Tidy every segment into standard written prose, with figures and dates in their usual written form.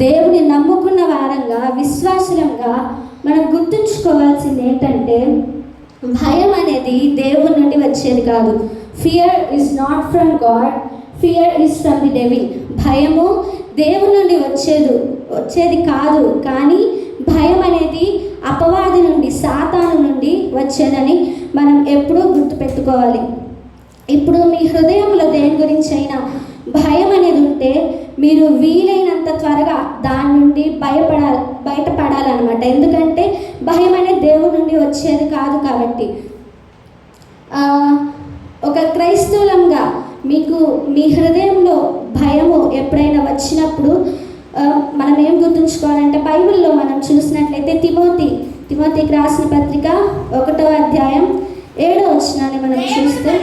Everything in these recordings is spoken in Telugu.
దేవుని నమ్ముకున్న వారంగా, విశ్వాసులంగా మనం గుర్తుంచుకోవాల్సింది ఏంటంటే, భయం అనేది దేవుని నుండి వచ్చేది కాదు. Fear is not from God, fear is from the devil. భయము దేవుని నుండి వచ్చేది కాదు, కానీ భయం అనేది అపవాది నుండి, సాతాను నుండి వచ్చేదని మనం ఎప్పుడూ గుర్తుపెట్టుకోవాలి. ఇప్పుడు మీ హృదయంలో దేని గురించి అయినా భయం అనేది ఉంటే మీరు వీలైనంత త్వరగా దాని నుండి బయటపడాలన్నమాట. ఎందుకంటే భయం అనేది దేవుడి నుండి వచ్చేది కాదు కాబట్టి. ఒక క్రైస్తవులంగా మీకు మీ హృదయంలో భయము ఎప్పుడైనా వచ్చినప్పుడు మనం ఏం గుర్తుంచుకోవాలంటే, బైబిల్లో మనం చూసినట్లయితే తిమోతికి రాసిన పత్రిక 1వ అధ్యాయం 7వ వచనాన్ని మనం చూస్తే,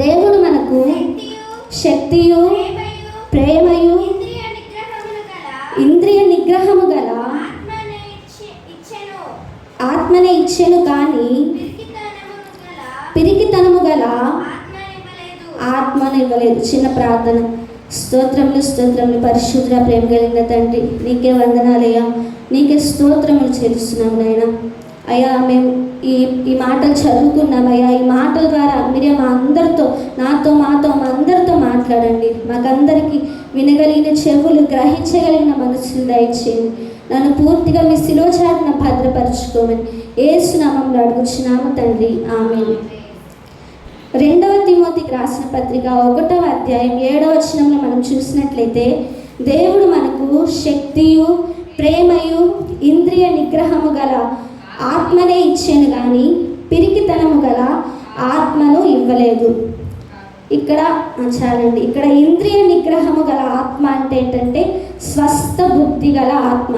దేవుడు మనకు శక్తియు, ప్రేమయు, ఇంద్రియ నిగ్రహము గల ఆత్మనే ఇచ్చెను, కానీ పిరికితనము గల ఆత్మను ఇవ్వలేదు. చిన్న ప్రార్థన. స్తోత్రములు పరిశుద్ధ ప్రేమ కలిగిన తండ్రి, నీకే వందనాలయ్యా, నీకే స్తోత్రములు చెల్లిస్తున్నాము నాయన. అయ్యా, మేము ఈ మాటలు చదువుకున్నామయ్యా. ఈ మాటల ద్వారా మీరే మా అందరితో, మా అందరితో మాట్లాడండి. మాకందరికీ వినగలిగిన చెవులు, గ్రహించగలిగిన మనసులు దయచేయండి. నన్ను పూర్తిగా మీ శిలువ చాటున భద్రపరచుకోమని యేసు నామములో అడుగుచున్నాము తండ్రి, ఆమేన్. 2వ తిమోతికి రాసిన పత్రిక 1వ అధ్యాయం 7వ వచనంలో మనం చూసినట్లయితే, దేవుడు మనకు శక్తియు, ప్రేమయు, ఇంద్రియ నిగ్రహము గల ఆత్మనే ఇచ్చాను, కానీ పిరికితనము గల ఆత్మను ఇవ్వలేదు. ఇక్కడ చాలండి. ఇక్కడ ఇంద్రియ నిగ్రహము గల ఆత్మ అంటే ఏంటంటే స్వస్థ బుద్ధి గల ఆత్మ.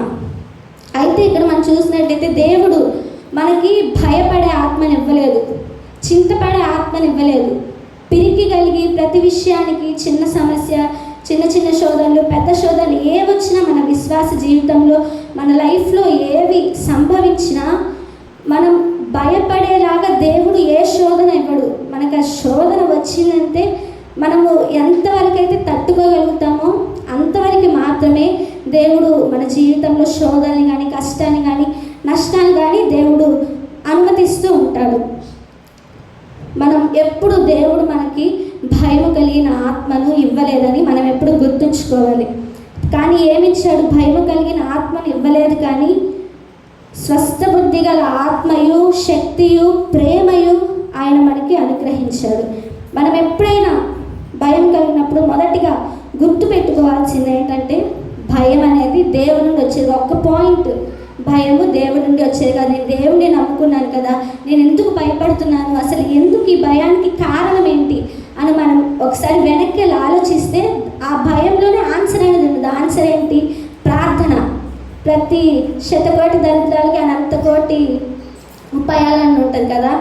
అయితే ఇక్కడ మనం చూసినట్లయితే దేవుడు మనకి భయపడే ఆత్మని ఇవ్వలేదు, చింతపడే ఆత్మని ఇవ్వలేదు. పిరికి కలిగి ప్రతి విషయానికి, చిన్న సమస్య, చిన్న శోధనలు, పెద్ద శోధనలు ఏ వచ్చినా, మన విశ్వాస జీవితంలో, మన లైఫ్లో ఏవి సంభవించినా మనం భయపడేలాగా దేవుడు ఏ శోధన ఇవ్వడు. మనకు ఆ శోధన వచ్చిందంటే మనము ఎంతవరకు అయితే తట్టుకోగలుగుతామో అంతవరకు మాత్రమే దేవుడు మన జీవితంలో శోధనని కానీ, కష్టాన్ని కానీ, నష్టాన్ని కానీ దేవుడు అనుమతిస్తూ ఉంటాడు. మనం ఎప్పుడు దేవుడు మనకి భయం కలిగిన ఆత్మను ఇవ్వలేదని మనం ఎప్పుడు గుర్తుంచుకోవాలి. కానీ ఏమిచ్చాడు? భయం కలిగిన ఆత్మను ఇవ్వలేదు, కానీ స్వస్థ బుద్ధి గల ఆత్మయు, శక్తియు, ప్రేమయు ఆయన మనకి అనుగ్రహించాడు. మనం ఎప్పుడైనా భయం కలిగినప్పుడు మొదటిగా గుర్తుపెట్టుకోవాల్సింది ఏంటంటే, భయం అనేది దేవుడి నుండి వచ్చేది. ఒక్క పాయింట్, భయము దేవుడి నుండి వచ్చేది కదా. నేను దేవుడిని నమ్ముకున్నాను కదా, నేను ఎందుకు భయపడుతున్నాను, అసలు ఎందుకు ఈ భయానికి కారణం ఏంటి అని మనం ఒకసారి వెనక్కి వెళ్ళి ఆలోచిస్తే ఆ భయంలోనే ఆన్సర్ అనేది ఉండదు. ఆన్సర్ ఏంటి? ప్రార్థన. ప్రతి శతకోటి దరిద్రాలకి అనంత కోటి ఉపాయాలని ఉంటుంది కదా,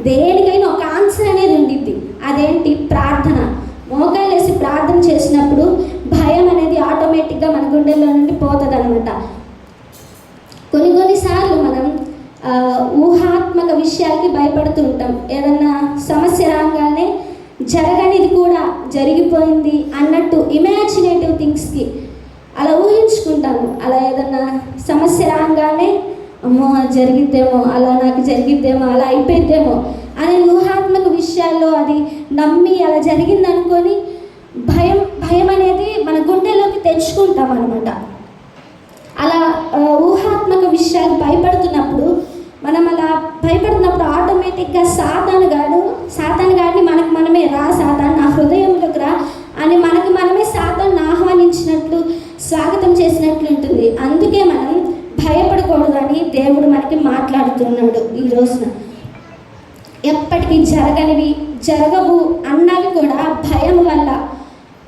దేనికైనా ఒక ఆన్సర్ అనేది ఉండిద్ది. అదేంటి? ప్రార్థన. మోకాలు వేసి ప్రార్థన చేసినప్పుడు భయం అనేది ఆటోమేటిక్గా మన గుండెల్లో నుండి పోతుంది అనమాట. కొన్నిసార్లు మనం ఊహాత్మక విషయాలకి భయపడుతూ ఉంటాం. ఏదన్నా సమస్య రాగానే జరగనిది కూడా జరిగిపోయింది అన్నట్టు ఇమాజినేటివ్ థింగ్స్కి అలా ఊహించుకుంటాము. అలా ఏదన్నా సమస్య రాగానే అమ్మో జరిగిద్దేమో, అలా నాకు జరిగిద్దేమో, అలా అయిపోయిద్దేమో అని ఊహాత్మక విషయాల్లో అది నమ్మి అలా జరిగింది అనుకొని భయం అనేది మన గుండెలోకి తెచ్చుకుంటాం అనమాట. అలా ఊహాత్మక విషయాలు భయపడుతున్నప్పుడు, మనం అలా భయపడుతున్నప్పుడు ఆటోమేటిక్గా సాతాను గాడిని మనమే రా సాతాను నా హృదయంలోకి రా అని మనమే సాతాను ఆహ్వానించినట్లు, స్వాగతం చేసినట్లు ఉంటుంది. అందుకే మనం భయపడకూడదని దేవుడు మనకి మాట్లాడుతున్నాడు ఈ రోజున. ఎప్పటికీ జరగవు అన్నవి కూడా భయం వల్ల,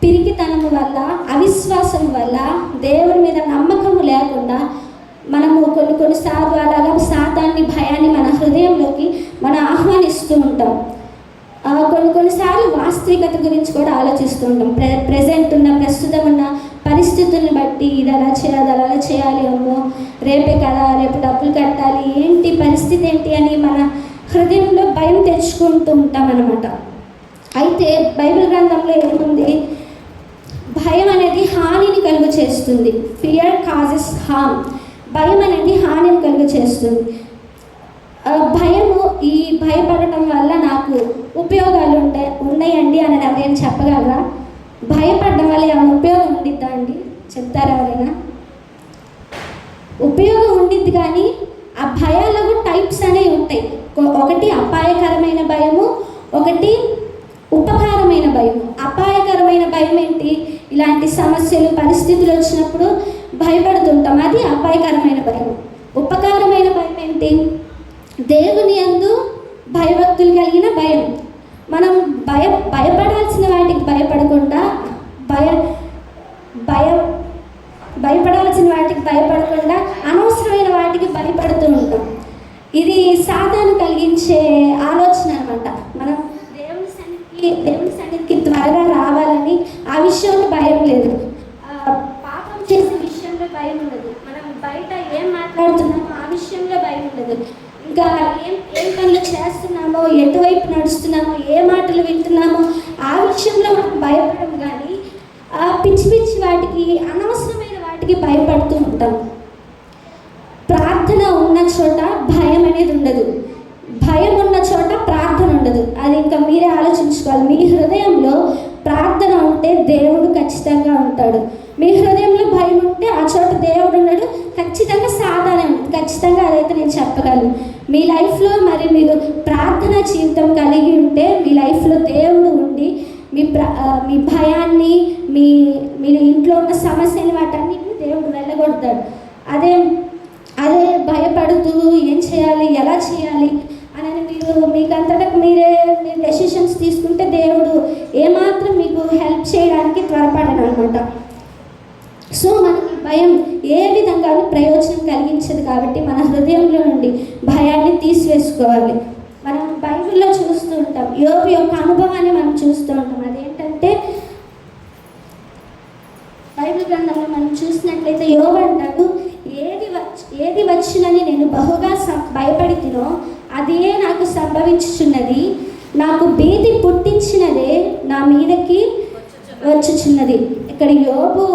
పిరికితనము వల్ల, అవిశ్వాసం వల్ల, దేవుని మీద నమ్మకము లేకుండా మనము కొన్నిసార్లు అలాగా సాతాన్ని, భయాన్ని మన హృదయంలోకి మనం ఆహ్వానిస్తూ ఉంటాం. కొన్నిసార్లు వాస్తవికత గురించి కూడా ఆలోచిస్తూ ఉంటాం. ప్రస్తుతం ఉన్న పరిస్థితుల్ని బట్టి ఇది అలా చేయాలి, అమ్మో రేపే కదా, రేపు డబ్బులు కట్టాలి, ఏంటి పరిస్థితి ఏంటి అని మన హృదయంలో భయం తెచ్చుకుంటూ ఉంటాం అన్నమాట. అయితే బైబిల్ గ్రంథంలో ఏముంది? భయం అనేది హానిని కలుగు చేస్తుంది. చేస్తుంది. Fear causes harm. భయం అనేది హానిని కలుగ చేస్తుంది. భయము, ఈ భయపడటం వల్ల నాకు ఉపయోగాలు ఉన్నాయండి అని ఎవరైనా చెప్పగలరా? భయపడడం వల్ల ఏమైనా ఉపయోగం ఉండిద్దా అండి? చెప్తారా ఎవరైనా? ఉపయోగం ఉండిద్ది, కానీ ఆ భయాలకు టైప్స్ అనేవి ఉంటాయి. ఒకటి అపాయకరమైన భయము, ఒకటి ఉపకారమైన భయం. అపాయకరమైన భయం ఏంటి? ఇలాంటి సమస్యలు, పరిస్థితులు వచ్చినప్పుడు భయపడుతుంటాం, అది అపాయకరమైన భయం. ఉపకారమైన భయం ఏంటి? దేవుని యందు భయభక్తులు కలిగిన భయం. మనం భయపడాల్సిన వాటికి భయపడకుండా భయపడాల్సిన వాటికి భయపడకుండా అనవసరమైన వాటికి భయపడుతూ ఉంటాం. ఇది సాతాను కలిగించే ఆలోచన అనమాట. మనం దేవుని సన్నిధికి త్వరగా రావాలని ఆ విషయంలో భయం లేదు, పాపం చేసే విషయంలో భయం ఉండదు, మనం బయట ఏం మాట్లాడుతున్నామో ఆ విషయంలో భయం ఉండదు, ఇంకా ఏం పనులు చేస్తున్నామో, ఎటువైపు నడుస్తున్నామో, ఏ మాటలు వింటున్నామో ఆ విషయంలో మనం భయపడం. కానీ పిచ్చి పిచ్చి వాటికి, అనవసరమైన వాటికి భయపడుతూ ఉంటాం. ప్రార్థన ఉన్న చోట భయం అనేది ఉండదు, భయం ఉన్న చోట ప్రార్థన ఉండదు. అది ఇంకా మీరే ఆలోచించుకోవాలి. మీ హృదయంలో ప్రార్థన ఉంటే దేవుడు ఖచ్చితంగా ఉంటాడు. మీ హృదయంలో భయం ఉంటే ఆ చోట దేవుడు ఉన్నాడు, ఖచ్చితంగా సాధన ఉంటుంది. ఖచ్చితంగా అదైతే నేను చెప్పగలను. మీ లైఫ్లో మరి మీరు ప్రార్థన జీవితం కలిగి ఉంటే మీ లైఫ్లో దేవుడు ఉండి మీ భయాన్ని, మీ ఇంట్లో ఉన్న సమస్యలు, వాటన్నిటిని దేవుడు వెళ్ళగొడతాడు. అదే భయపడుతూ ఏం చేయాలి, ఎలా చేయాలి అని మీకంతటా మీరే డెసిషన్స్ తీసుకుంటే దేవుడు ఏమాత్రం మీకు హెల్ప్ చేయడానికి త్వరపడను అనమాట. సో మనకి భయం ఏ విధంగా ప్రయోజనం కలిగించదు. కాబట్టి మన హృదయంలో నుండి భయాన్ని తీసివేసుకోవాలి. మనం బైబిల్లో చూస్తూ ఉంటాం, యోబు యొక్క అనుభవాన్ని మనం చూస్తూ ఉంటాం. అదేంటంటే బైబిల్ గ్రంథంలో మనం చూసినట్లయితే యోబు అంటాడు, ఏది వచ్చినని నేను బహుగా భయపడితినో అదే నాకు సంభవించుచున్నది, నాకు భీతి పుట్టించినదే నా మీదకి వచ్చుచున్నది. ఇక్కడ యోబు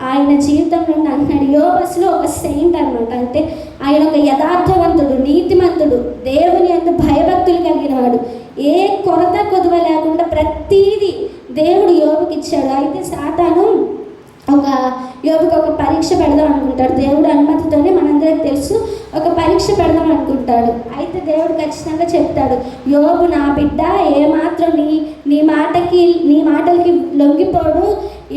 ఆయన జీవితంలో అంటున్నాడు, యోబు అసలు ఒక సెయింట్ అనమాట. అంటే ఆయన ఒక యథార్థవంతుడు, నీతిమంతుడు, దేవుని యందు భయభక్తులు కలిగిన వాడు. ఏ కొరత కొదువ లేకుండా ప్రతీది దేవుడు యోబుకి ఇచ్చాడు. అయితే సాతాను యోబుకి ఒక పరీక్ష పెడదాం అనుకుంటాడు. దేవుడు అనుమతితోనే మనందరికి తెలుసు, ఒక పరీక్ష పెడదాం అనుకుంటాడు. అయితే దేవుడు ఖచ్చితంగా చెప్తాడు, యోబు నా బిడ్డ ఏమాత్రం నీ మాటలకి లొంగిపోడు,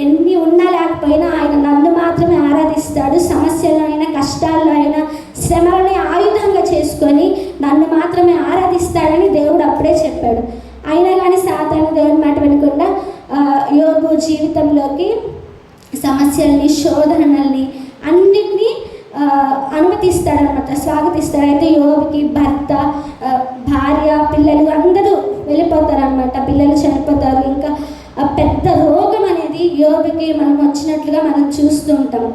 ఎన్ని ఉన్నా లేకపోయినా ఆయన నన్ను మాత్రమే ఆరాధిస్తాడు, సమస్యల్లో అయినా కష్టాల్లో అయినా శ్రమలని ఆయుధంగా చేసుకొని నన్ను మాత్రమే ఆరాధిస్తాడని దేవుడు అప్పుడే చెప్పాడు. అయినా కానీ సాతాను దేవుని మాట వినకుండా యోబు జీవితంలోకి సమస్యల్ని, శోధనల్ని అన్నిటినీ అనుమతిస్తాడనమాట, స్వాగతిస్తాడు. అయితే యోబుకి భర్త, భార్య, పిల్లలు అందరూ వెళ్ళిపోతారనమాట, పిల్లలు చనిపోతారు. ఇంకా పెద్ద రోగం అనేది యోబుకి మనం వచ్చినట్లుగా మనం చూస్తూ ఉంటాం.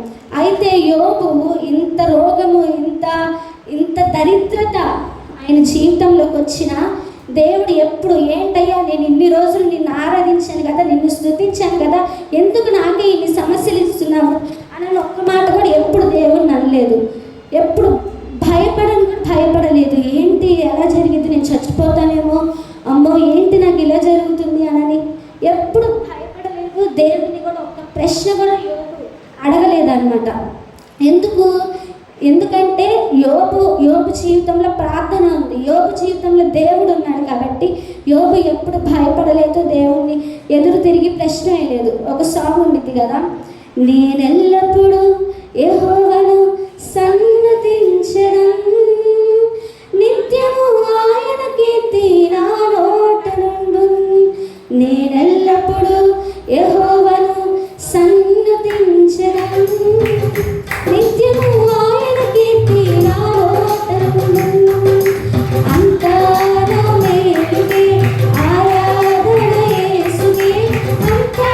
అయితే యోబు ఇంత రోగము, ఇంత దరిద్రత ఆయన జీవితంలోకి వచ్చిన దేవుడు ఎప్పుడు ఏంటయ్యా, నేను ఇన్ని రోజులు నిన్ను ఆరాధించాను కదా, నిన్ను స్తుతించాను కదా, ఎందుకు నాకే ఇన్ని సమస్యలు ఇస్తున్నావు అని ఒక్క మాట కూడా ఎప్పుడు దేవుడిని అనలేదు. ఎప్పుడు భయపడలేదు. ఏంటి ఎలా జరిగింది, నేను చచ్చిపోతానేమో, అమ్మో ఏంటి నాకు ఇలా జరుగుతుంది అని ఎప్పుడు భయపడలేదు. దేవుడిని కూడా ఒక్క ప్రశ్న కూడా అడగలేదన్నమాట. ఎందుకంటే యోబు జీవితంలో ప్రార్థన ఉంది, యోబు జీవితంలో దేవుడు ఉన్నాడు. కాబట్టి యోబు ఎప్పుడు భయపడలేదు, దేవుణ్ణి ఎదురు తిరిగి ప్రశ్న వేయలేదు. ఒక సాంగ్ ఉండిద్ది కదా, నేనెల్లప్పుడూ యెహోవాను సన్నతించెదను, నిత్యము ఆయన కీర్తి నా నోట నుండును. నేనెల్లప్పుడూ యెహోవాను సన్నతించెదను, నిత్యము ఆయన కీర్తి నా నోట నుండును. అంతా నా మేలుకే ఆరాధన యేసుకే, అంతా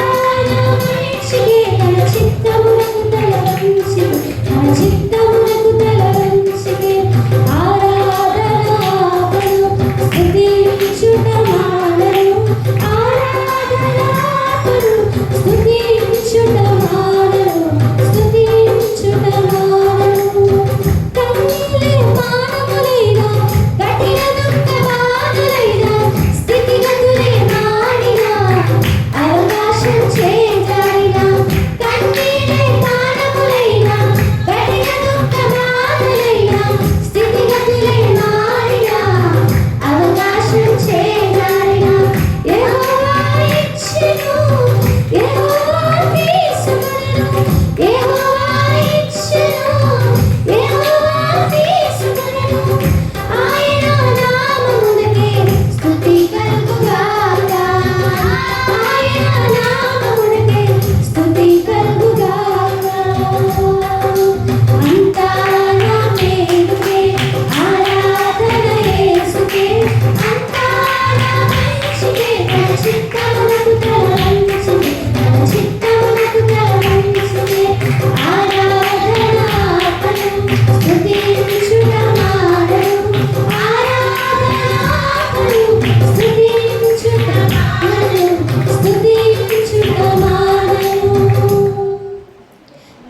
నా మనిషికే తన చిత్తమును తలవంచి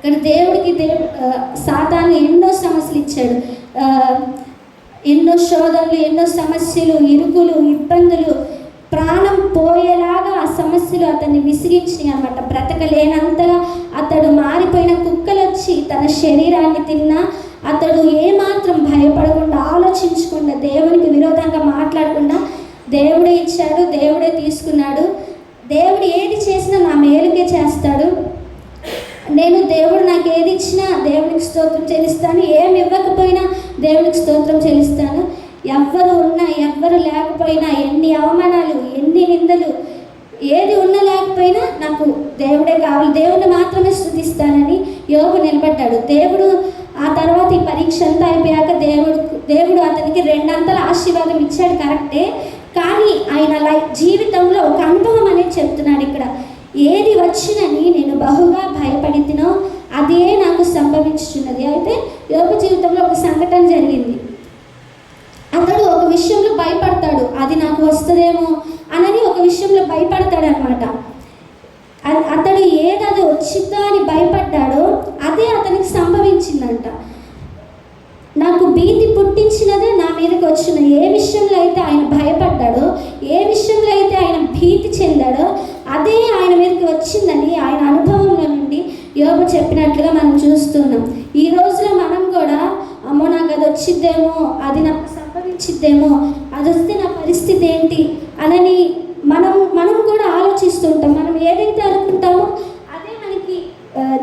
ఇక్కడ దేవుడికి సాతాను ఎన్నో సమస్యలు ఇచ్చాడు, ఎన్నో శోధనలు, ఎన్నో సమస్యలు, ఇరుకులు, ఇబ్బందులు, ప్రాణం పోయేలాగా ఆ సమస్యలు అతన్ని విసిగించినాయి అన్నమాట. బ్రతకలేనంతగా అతడు మారిపోయిన కుక్కలు వచ్చి తన శరీరాన్ని తిన్నా అతడు ఏమాత్రం భయపడకుండా, ఆలోచించకుండా, దేవునికి విరోధంగా మాట్లాడకుండా దేవుడే ఇచ్చాడు, దేవుడే తీసుకున్నాడు. దేవుడు ఏది చేసినా నా మేలుకే చేస్తాడు. నేను దేవుడు నాకు ఏది ఇచ్చినా దేవునికి స్తోత్రం చెల్లిస్తాను, ఏమి ఇవ్వకపోయినా దేవునికి స్తోత్రం చెల్లిస్తాను. ఎవ్వరు ఉన్నా ఎవ్వరు లేకపోయినా, ఎన్ని అవమానాలు, ఎన్ని నిందలు, ఏది ఉన్నా లేకపోయినా నాకు దేవుడే కావాలి, దేవుడిని మాత్రమే స్తుతిస్తానని యోబు నిలబడ్డాడు. దేవుడు ఆ తర్వాత ఈ పరీక్ష అంతా అయిపోయాక దేవుడు అతనికి 2 అంతల ఆశీర్వాదం ఇచ్చాడు, కరెక్టే. కానీ ఆయన జీవితంలో ఒక అనుభవం అనేది చెప్తున్నాడు ఇక్కడ. ఏది వచ్చినని నేను బహుగా భయపడితినో అదే నాకు సంభవించుచున్నది. అయితే యోబు జీవితంలో ఒక సంఘటన జరిగింది. అతడు ఒక విషయంలో భయపడతాడు, అది నాకు వస్తుందేమో అనని ఒక విషయంలో భయపడతాడు అనమాట. అతడు ఏదది వచ్చిందో అని భయపడ్డాడో అదే అతనికి సంభవించిందంట. నాకు భీతి పుట్టించినదే నా మీదకి వచ్చిన. ఏ విషయంలో అయితే ఆయన భయపడ్డాడో, ఏ విషయంలో అయితే ఆయన భీతి చెందాడో అదే ఆయన మీదకి వచ్చిందని ఆయన అనుభవంలో నుండి యోబు చెప్పినట్లుగా మనం చూస్తున్నాం. ఈ రోజులో మనం కూడా అమ్మో నాకు అది వచ్చిద్దేమో, అది నాకు సంభవించిద్దేమో, అది వస్తే నా పరిస్థితి ఏంటి అనని మనం కూడా ఆలోచిస్తుంటాం. మనం ఏదైతే అనుకుంటామో అదే మనకి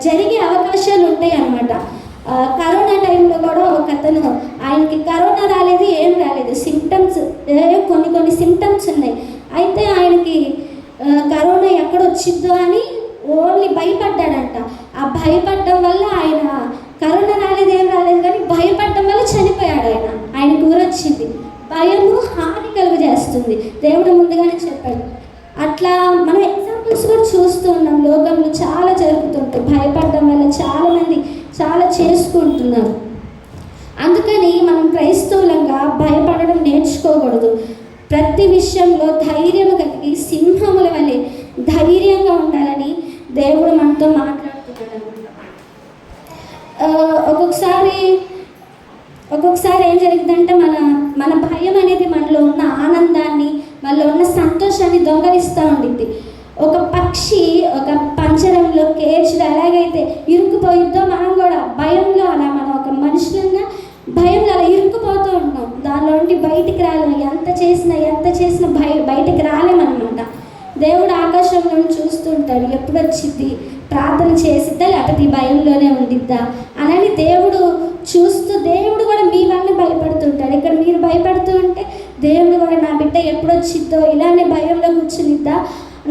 జరిగే అవకాశాలు ఉంటాయి అన్నమాట. కరోనా టైంలో కూడా ఒక అతను, ఆయనకి కరోనా రాలేదు, ఏం రాలేదు, సిమ్టమ్స్ కొన్ని సిమ్టమ్స్ ఉన్నాయి. అయితే ఆయనకి కరోనా ఎక్కడ వచ్చిద్దో అని ఓన్లీ భయపడ్డాడంట. ఆ భయపడడం వల్ల ఆయన కరోనా రాలేదు, ఏం రాలేదు, కానీ భయపడడం వల్ల చనిపోయాడు. ఆయనకు ఊరొచ్చింది. భయము హాని కలుగు చేస్తుంది, దేవుడు ముందుగానే చెప్పాడు. అట్లా మనం ఎగ్జాంపుల్స్ కూడా చూస్తూ ఉన్నాం, లోకంలో చాలా జరుగుతుంటాయి. భయపడడం వల్ల చాలామంది చాలా చేసుకుంటున్నారు. అందుకని మనం క్రైస్తవులంగా భయపడడం నేర్చుకోకూడదు. ప్రతి విషయంలో ధైర్యం కలిగి సింహముల వలె ధైర్యంగా ఉండాలని దేవుడు మనతో మాట్లాడుతున్నాడు. ఒక్కొక్కసారి ఏం జరిగిందంటే మన భయం అనేది మనలో ఉన్న ఆనందాన్ని, మనలో ఉన్న సంతోషాన్ని దొంగలిస్తూ ఉండిద్ది. ఒక పక్షి ఒక పంజరంలో కేజ్లో ఎలాగైతే ఇరుక్కుపోయిద్దో మనం కూడా భయంలో అలా మనం ఒక మనుషులంగా భయంలో అలా ఇరుక్కుపోతూ ఉన్నాం. దానిలో నుండి బయటికి రాలేము. ఎంత చేసినా బయటికి రాలేమన్నమాట. దేవుడు ఆకాశంలో చూస్తుంటాడు, ఎప్పుడు వచ్చిద్ది, ప్రార్థన చేసిద్దా లేకపోతే ఈ భయంలోనే ఉండిద్దా అని దేవుడు చూస్తూ, దేవుడు కూడా మీ వల్ల భయపడుతుంటాడు. ఇక్కడ మీరు భయపడుతూ ఉంటే దేవుడు కూడా నా బిడ్డ ఎప్పుడు వచ్చిద్దో, ఇలానే భయంలో కూర్చునిద్దా,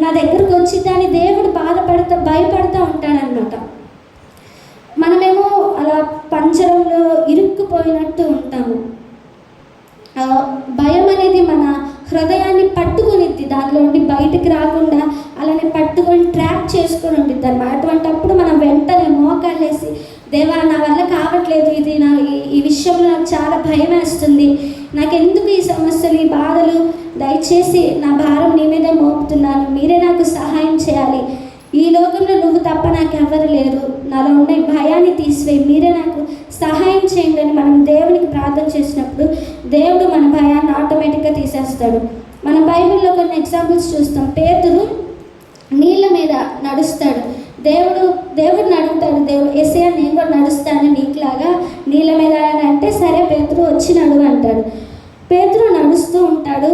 నా దగ్గరకు వచ్చిద్దా అని దేవుడు భయపడుతూ ఉంటాడనమాట. మనమేమో అలా పంజరంలో ఇరుక్కుపోయినట్టు ఉంటాము. భయం అనేది మన హృదయాన్ని పట్టుకునిద్ది, దానిలో ఉండి బయటికి రాకుండా అలానే పట్టుకొని ట్రాప్ చేసుకొని ఉండిద్ది అన్నమాట. అటువంటప్పుడు మనం వెంటనే మోకాళ్ళేసి, దేవా నా వల్ల కావట్లేదు, ఇది ఈ విషయంలో నాకు చాలా భయం వేస్తుంది, నాకెందుకు ఈ సమస్యలు, ఈ బాధలు, దయచేసి నా భారం నీ మీదే మోపుతున్నాను, మీరే నాకు సహాయం చేయాలి, ఈ లోకంలో నువ్వు తప్ప నాకు ఎవరు లేరు, నాలో ఉన్న భయాన్ని తీసివేయి, మీరే నాకు సహాయం చేయండి అని మనం దేవునికి ప్రార్థన చేసినప్పుడు దేవుడు మన భయాన్ని ఆటోమేటిక్గా తీసేస్తాడు. మన బైబిల్లో కొన్ని ఎగ్జాంపుల్స్ చూస్తాం. పేతురు నీళ్ళ మీద నడుస్తాడు. దేవుడిని అడుగుతాడు, యేసయ్య నేను కూడా నడుస్తాను నీకులాగా నీళ్ళ మీద అంటే, సరే పేతురు వచ్చి నడువు అంటాడు. పేతురు నడుస్తూ ఉంటాడు,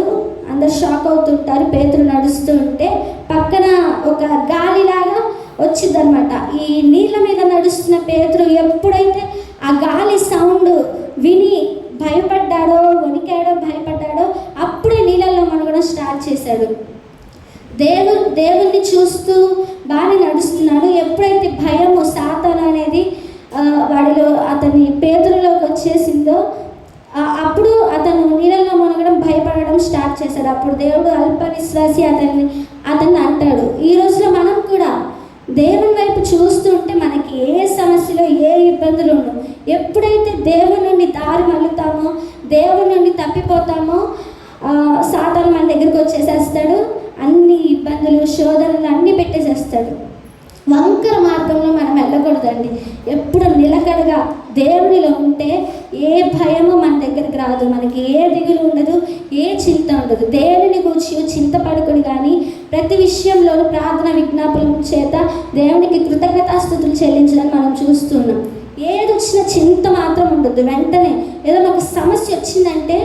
అందరు షాక్ అవుతుంటారు. పేతురు నడుస్తూ ఉంటే పక్కన ఒక గాలిలాగా వచ్చిందనమాట. ఈ నీళ్ళ మీద నడుస్తున్న పేతురు ఎప్పుడైతే ఆ గాలి సౌండ్ విని భయపడ్డాడో, భయపడ్డాడో అప్పుడే నీళ్ళల్లో మనగడం స్టార్ట్ చేశాడు. దేవుణ్ణి చూస్తూ బాగా నడుస్తున్నాడు. ఎప్పుడైతే భయము, సాతాను అనేది వాడిలో అతని పేతురులోకి వచ్చేసిందో అప్పుడు అతను నీళ్ళలో మునగడం, భయపడడం స్టార్ట్ చేశాడు. అప్పుడు దేవుడు అల్ప విశ్వాసి అతన్ని అంటాడు. ఈ రోజులో మనం కూడా దేవుని వైపు చూస్తుంటే మనకి ఏ సమస్యలో, ఏ ఇబ్బందులు ఉండవు. ఎప్పుడైతే దేవుని నుండి దారి మళ్ళుతామో, దేవుని నుండి తప్పిపోతామో సాతాను మన దగ్గరికి వచ్చేసేస్తాడు. అన్ని ఇబ్బందులు, శోధనలు అన్నీ పెట్టేసేస్తాడు. వంకర మార్గంలో మనం వెళ్ళకూడదండి. దేవునిలో ఉంటే ఏ భయము మన దగ్గరికి రాదు, మనకి ఏ దిగులు ఉండదు, ఏ చింత ఉండదు. దేవుని గురించి చింతపడుకుని కానీ ప్రతి విషయంలోనూ ప్రార్థన విజ్ఞాపనం చేత దేవునికి కృతజ్ఞతాస్తుతులు చెల్లించడానికి మనం చూస్తున్నాం. ఏది వచ్చిన చింత మాత్రం ఉండదు. వెంటనే ఏదైనా ఒక సమస్య వచ్చిందంటే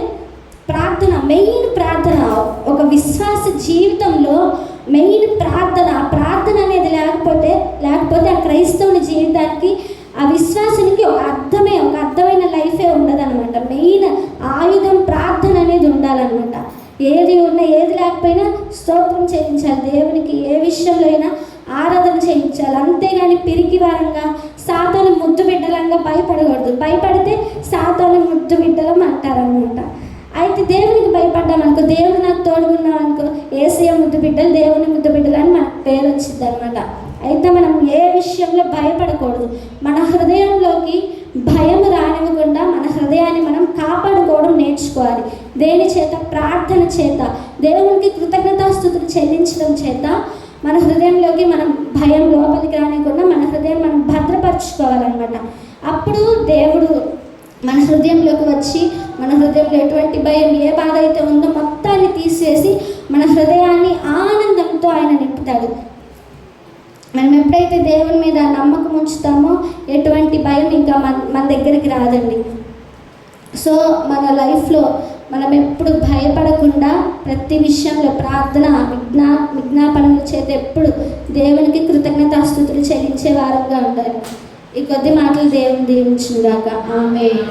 ప్రార్థన, మెయిన్ ప్రార్థన. ఒక విశ్వాస జీవితంలో మెయిన్ ప్రార్థన. ఆ ప్రార్థన అనేది లేకపోతే ఆ క్రైస్తవుని జీవితానికి, ఆ విశ్వాసానికి ఒక అర్థమైన లైఫే ఉండదన్నమాట. మెయిన్ ఆయుధం ప్రార్థన అనేది ఉండాలన్నమాట. ఏది ఉన్నా ఏది లేకపోయినా స్తోత్రం చేయించాలి దేవునికి. ఏ విషయంలో అయినా ఆరాధన చేయించాలి. అంతేగాని పిరికి వారంగా సాతాను ముద్దు బిడ్డలంగా భయపడకూడదు. భయపడితే సాతాను ముద్దు బిడ్డలం అంటారనమాట. అయితే దేవునికి భయపడ్డామనుకో, దేవుడు నాకు తోడుగున్నాం అనుకో, యేసయ్య ముద్దు బిడ్డలు, దేవుని ముద్దు బిడ్డలు అని మనకు పేరు వచ్చింది అనమాట. అయితే మనం ఏ విషయంలో భయపడకూడదు. మన హృదయంలోకి భయం రానివ్వకుండా మన హృదయాన్ని మనం కాపాడుకోవడం నేర్చుకోవాలి. దేని చేత? ప్రార్థన చేత, దేవునికి కృతజ్ఞతాస్తుతులు చెల్లించడం చేత మన హృదయంలోకి మనం భయం లోపలికి రానివ్వకుండా మన హృదయం మనం భద్రపరచుకోవాలన్నమాట. అప్పుడు దేవుడు మన హృదయంలోకి వచ్చి మన హృదయంలో ఎటువంటి భయం, ఏ బాధ అయితే ఉందో మొత్తాన్ని తీసేసి మన హృదయాన్ని ఆనందంతో ఆయన నింపుతాడు. మనం ఎప్పుడైతే దేవుని మీద నమ్మకం ఉంచుతామో ఎటువంటి భయం ఇంకా మన దగ్గరికి రాదండి. సో మన లైఫ్లో మనం ఎప్పుడు భయపడకుండా ప్రతి విషయంలో ప్రార్థన విజ్ఞాపనల చేత ఎప్పుడు దేవునికి కృతజ్ఞతాస్తుతులు చెల్లించే వారంగా ఉండాలి. ఈ కొద్ది మాటలు దేవుని దీవించుగాక. ఆమేన్.